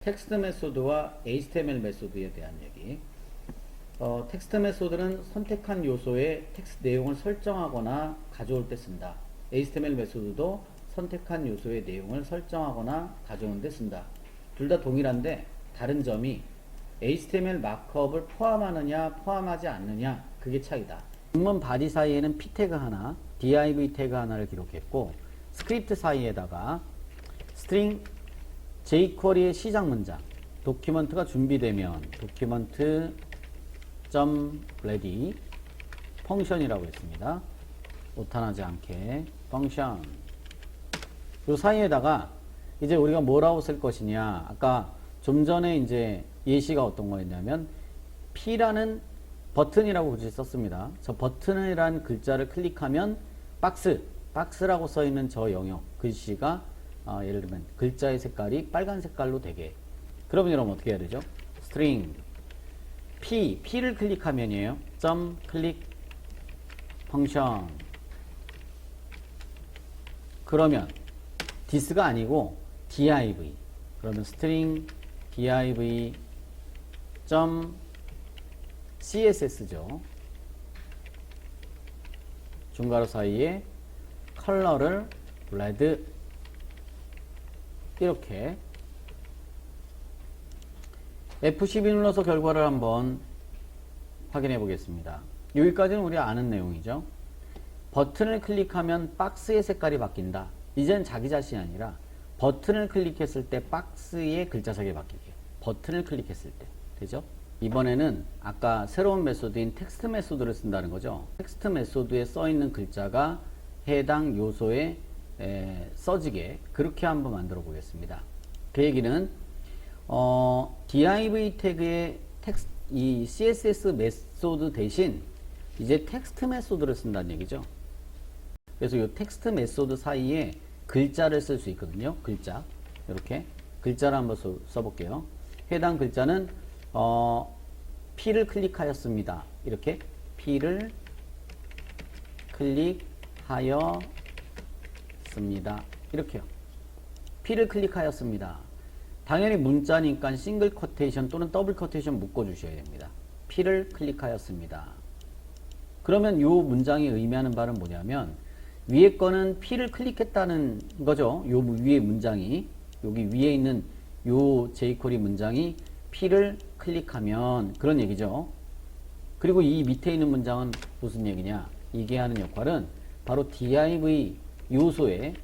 텍스트 메소드와 HTML 메소드에 대한 얘기. 텍스트 메소드는 선택한 요소의 텍스트 내용을 설정하거나 가져올 때 쓴다. HTML 메소드도 선택한 요소의 내용을 설정하거나 가져오는 데 쓴다. 둘 다 동일한데 다른 점이 HTML 마크업을 포함하느냐 포함하지 않느냐, 그게 차이다. 문문 바디 사이에는 p 태그 하나, div 태그 하나를 기록했고, 스크립트 사이에다가 스트링 jQuery의 시작 문장, 도큐먼트가 준비되면 document.ready 펑션이라고 했습니다. 오타나지 않게 펑션. 요 사이에다가 이제 우리가 뭐라고 쓸 것이냐, 아까 좀 전에 이제 예시가 어떤 거였냐면 P라는 버튼이라고 글씨 썼습니다. 저 버튼이라는 글자를 클릭하면 박스라고 써 있는 저 영역 글씨가 예를 들면 글자의 색깔이 빨간 색깔로 되게. 그러면 여러분 어떻게 해야 되죠? string P를 클릭하면이에요. 점 클릭 펑션. 그러면 this가 아니고 div. 그러면 string div 점 css죠. 중괄호 사이에 컬러를 레드, 이렇게. F12 눌러서 결과를 한번 확인해 보겠습니다. 여기까지는 우리 아는 내용이죠. 버튼을 클릭하면 박스의 색깔이 바뀐다. 이젠 자기 자신이 아니라 버튼을 클릭했을 때 박스의 글자색이 바뀌게. 버튼을 클릭했을 때. 되죠? 이번에는 아까 새로운 메소드인 텍스트 메소드를 쓴다는 거죠. 텍스트 메소드에 써 있는 글자가 해당 요소에 써지게, 그렇게 한번 만들어 보겠습니다. 그 얘기는 div 태그의 이 css 메소드 대신 이제 텍스트 메소드를 쓴다는 얘기죠. 그래서 이 텍스트 메소드 사이에 글자를 쓸 수 있거든요. 글자, 이렇게 글자를 한번 써볼게요. 해당 글자는 P를 클릭하였습니다. 이렇게 P를 클릭하여 이렇게요. P를 클릭하였습니다. 당연히 문자니까 싱글 커테이션 또는 더블 커테이션 묶어 주셔야 됩니다. P를 클릭하였습니다. 그러면 이 문장이 의미하는 바는 뭐냐면 위에 거는 P를 클릭했다는 거죠. 요 위에 문장이, 여기 위에 있는 요 jQuery 문장이 P를 클릭하면 그런 얘기죠. 그리고 이 밑에 있는 문장은 무슨 얘기냐, 이게 하는 역할은 바로 div 요소의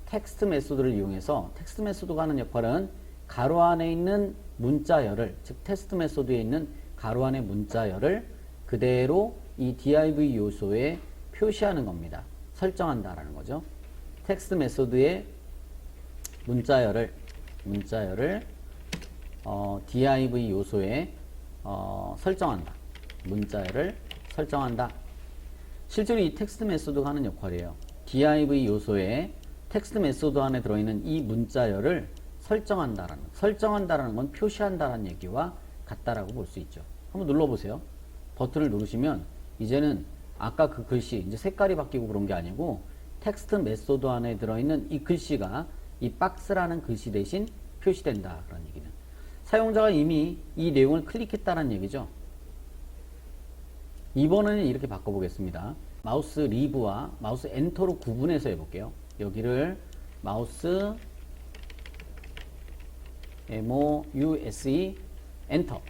텍스트 메소드를 이용해서, 텍스트 메소드가 하는 역할은 가로 안에 있는 문자열을, 즉 텍스트 메소드에 있는 가로 안의 문자열을 그대로 이 div 요소에 표시하는 겁니다. 설정한다라는 거죠. 텍스트 메소드의 문자열을 div 요소에 설정한다. 문자열을 설정한다. 실제로 이 텍스트 메소드가 하는 역할이에요. div 요소에 텍스트 메소드 안에 들어있는 이 문자열을 설정한다라는 건 표시한다라는 얘기와 같다라고 볼 수 있죠. 한번 눌러보세요. 버튼을 누르시면 이제는 아까 그 글씨, 이제 색깔이 바뀌고 그런 게 아니고 텍스트 메소드 안에 들어있는 이 글씨가 이 박스라는 글씨 대신 표시된다라는 얘기는, 사용자가 이미 이 내용을 클릭했다는 얘기죠. 이번에는 이렇게 바꿔보겠습니다. 마우스 리브와 마우스 엔터로 구분해서 해볼게요. 여기를 마우스 MOUSE 엔터,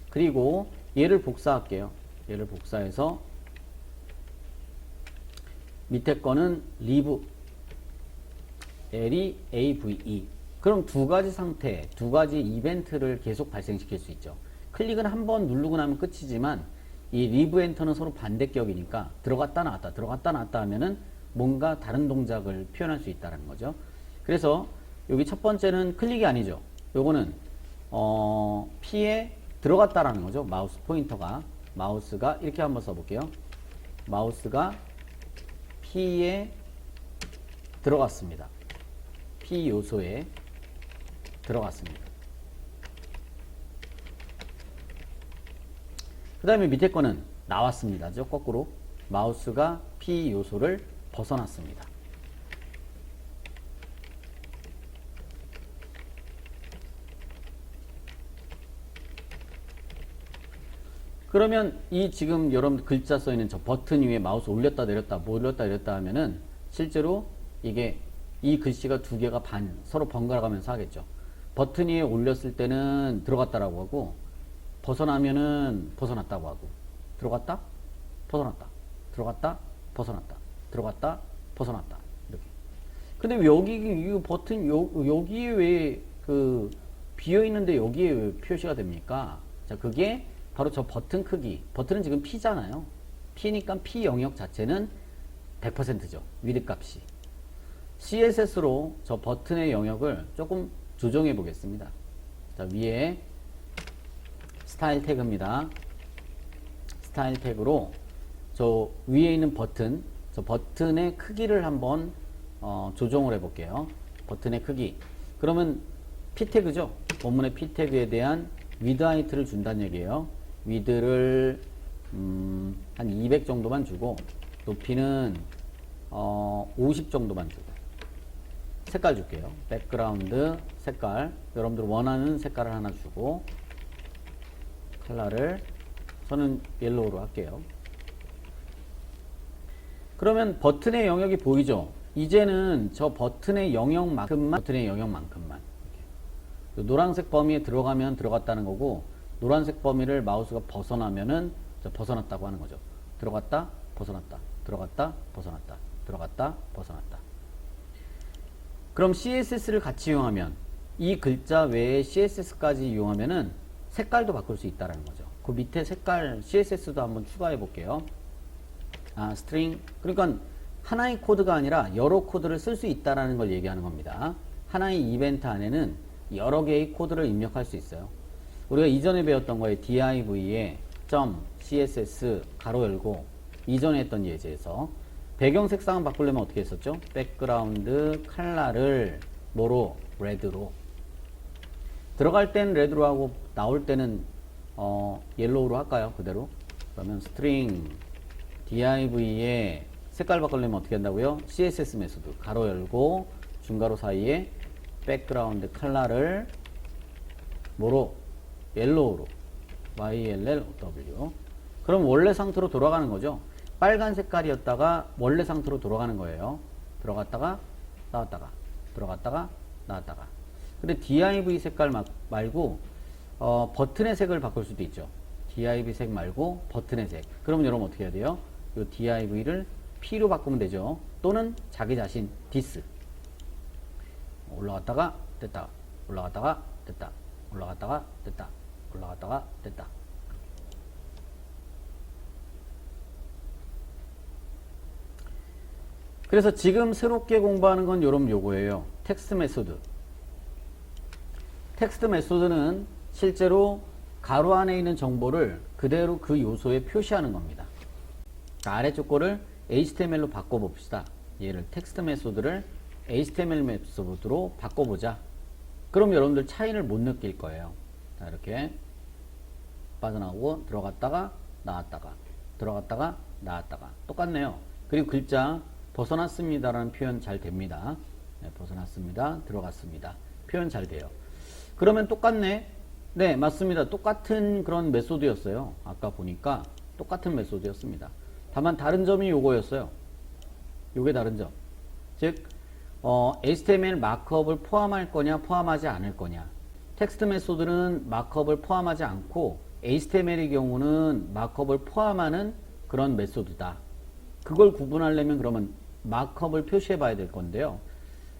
그리고 얘를 복사할게요. 얘를 복사해서 밑에 거는 리브, LEAVE. 그럼 두 가지 상태, 두 가지 이벤트를 계속 발생시킬 수 있죠. 클릭은 한번 누르고 나면 끝이지만 이 리브 엔터는 서로 반대격이니까 들어갔다 나왔다 하면은 뭔가 다른 동작을 표현할 수 있다는 거죠. 그래서 여기 첫 번째는 클릭이 아니죠. 요거는 P에 들어갔다라는 거죠. 마우스 포인터가, 마우스가 이렇게 한번 써볼게요. 마우스가 P에 들어갔습니다. P 요소에 들어갔습니다. 그 다음에 밑에 거는 나왔습니다. 거꾸로 마우스가 P 요소를 벗어났습니다. 그러면 이 지금 여러분 글자 써 있는 저 버튼 위에 마우스 올렸다 내렸다 올렸다 내렸다 하면은 실제로 이게 이 글씨가 두 개가 서로 번갈아 가면서 하겠죠. 버튼 위에 올렸을 때는 들어갔다라고 하고 벗어나면은 벗어났다고 하고 들어갔다 벗어났다 들어갔다 벗어났다 들어갔다 벗어났다 이렇게. 근데 왜 여기 이 버튼 여기에 왜 그 비어 있는데 여기에 왜 표시가 됩니까? 자, 그게 바로 저 버튼 크기. 버튼은 지금 P잖아요. P니까 P 영역 자체는 100%죠. 위드 값이. CSS로 저 버튼의 영역을 조금 조정해 보겠습니다. 자, 위에 스타일 태그입니다. 스타일 태그로 저 위에 있는 버튼, 저 버튼의 크기를 한번 조정을 해 볼게요. 버튼의 크기. 그러면 P 태그죠. 본문의 P 태그에 대한 위드 하이트를 준다는 얘기예요. 위드를 한 200 정도만 주고 높이는 50 정도만 주고 색깔 줄게요. 백그라운드 색깔 여러분들 원하는 색깔을 하나 주고 컬러를 저는 옐로우로 할게요. 그러면 버튼의 영역이 보이죠? 이제는 저 버튼의 영역만큼만 이렇게. 노란색 범위에 들어가면 들어갔다는 거고 노란색 범위를 마우스가 벗어나면은 벗어났다고 하는 거죠. 들어갔다 벗어났다 들어갔다 벗어났다 들어갔다 벗어났다. 그럼 CSS를 같이 이용하면 이 글자 외에 CSS까지 이용하면은 색깔도 바꿀 수 있다는 거죠. 그 밑에 색깔 CSS도 한번 추가해 볼게요. 스트링. 그러니까 하나의 코드가 아니라 여러 코드를 쓸 수 있다라는 걸 얘기하는 겁니다. 하나의 이벤트 안에는 여러 개의 코드를 입력할 수 있어요. 우리가 이전에 배웠던 거에 div에 .css 가로 열고 이전에 했던 예제에서 배경 색상을 바꾸려면 어떻게 했었죠? 백그라운드 컬러를 뭐로? 레드로. 들어갈 땐 레드로 하고 나올 때는 옐로우로 할까요? 그대로. 그러면 스트링 div에 색깔 바꾸려면 어떻게 한다고요? css 메소드 가로 열고 중가로 사이에 백그라운드 컬러를 뭐로? 옐로우로. YLLOW. 그럼 원래 상태로 돌아가는 거죠. 빨간 색깔이었다가 원래 상태로 돌아가는 거예요. 들어갔다가 나왔다가 들어갔다가 나왔다가. 근데 div 색깔 말고 버튼의 색을 바꿀 수도 있죠. div 색 말고 버튼의 색. 그럼 여러분 어떻게 해야 돼요? 이 div를 P로 바꾸면 되죠. 또는 자기 자신 this. 올라갔다가 됐다. 올라갔다가 됐다. 올라갔다가 됐다. 올라갔다가 됐다. 그래서 지금 새롭게 공부하는 건 여러분 요거예요. 텍스트 메소드. 텍스트 메소드는 실제로 가로 안에 있는 정보를 그대로 그 요소에 표시하는 겁니다. 아래쪽 거를 HTML로 바꿔봅시다. 얘를 텍스트 메소드를 HTML 메소드로 바꿔보자. 그럼 여러분들 차이를 못 느낄 거예요. 자, 이렇게 빠져나오고 들어갔다가 나왔다가 들어갔다가 나왔다가 똑같네요. 그리고 글자 벗어났습니다 라는 표현 잘 됩니다. 네, 벗어났습니다. 들어갔습니다. 표현 잘 돼요. 그러면 똑같네. 네, 맞습니다. 똑같은 그런 메소드였어요. 아까 보니까 똑같은 메소드였습니다. 다만 다른 점이 요거였어요. 요게 다른 점. 즉 HTML 마크업을 포함할 거냐 포함하지 않을 거냐. 텍스트 메소드는 마크업을 포함하지 않고 HTML의 경우는 마크업을 포함하는 그런 메소드다. 그걸 구분하려면 그러면 마크업을 표시해 봐야 될 건데요.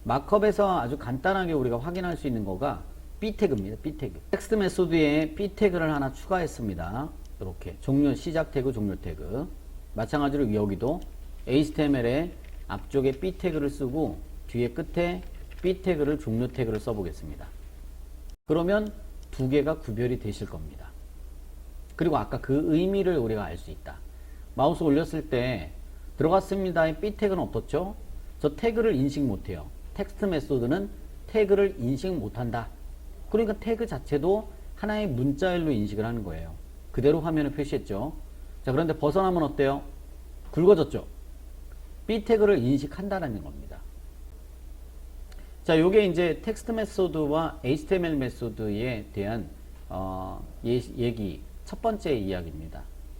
마크업에서 아주 간단하게 우리가 확인할 수 있는 거가 B 태그입니다. B 태그. 텍스트 메소드에 B 태그를 하나 추가했습니다. 이렇게 종료 시작 태그 종료 태그. 마찬가지로 여기도 HTML에 앞쪽에 B 태그를 쓰고 뒤에 끝에 B 태그를 종료 태그를 써보겠습니다. 그러면 두 개가 구별이 되실 겁니다. 그리고 아까 그 의미를 우리가 알 수 있다. 마우스 올렸을 때 들어갔습니다의 B 태그는 어떻죠? 저 태그를 인식 못해요. 텍스트 메소드는 태그를 인식 못한다. 그러니까 태그 자체도 하나의 문자열로 인식을 하는 거예요. 그대로 화면에 표시했죠. 자, 그런데 벗어나면 어때요? 굵어졌죠? B 태그를 인식한다는 겁니다. 자, 요게 이제 텍스트 메소드와 HTML 메소드에 대한 얘기, 첫 번째 이야기입니다.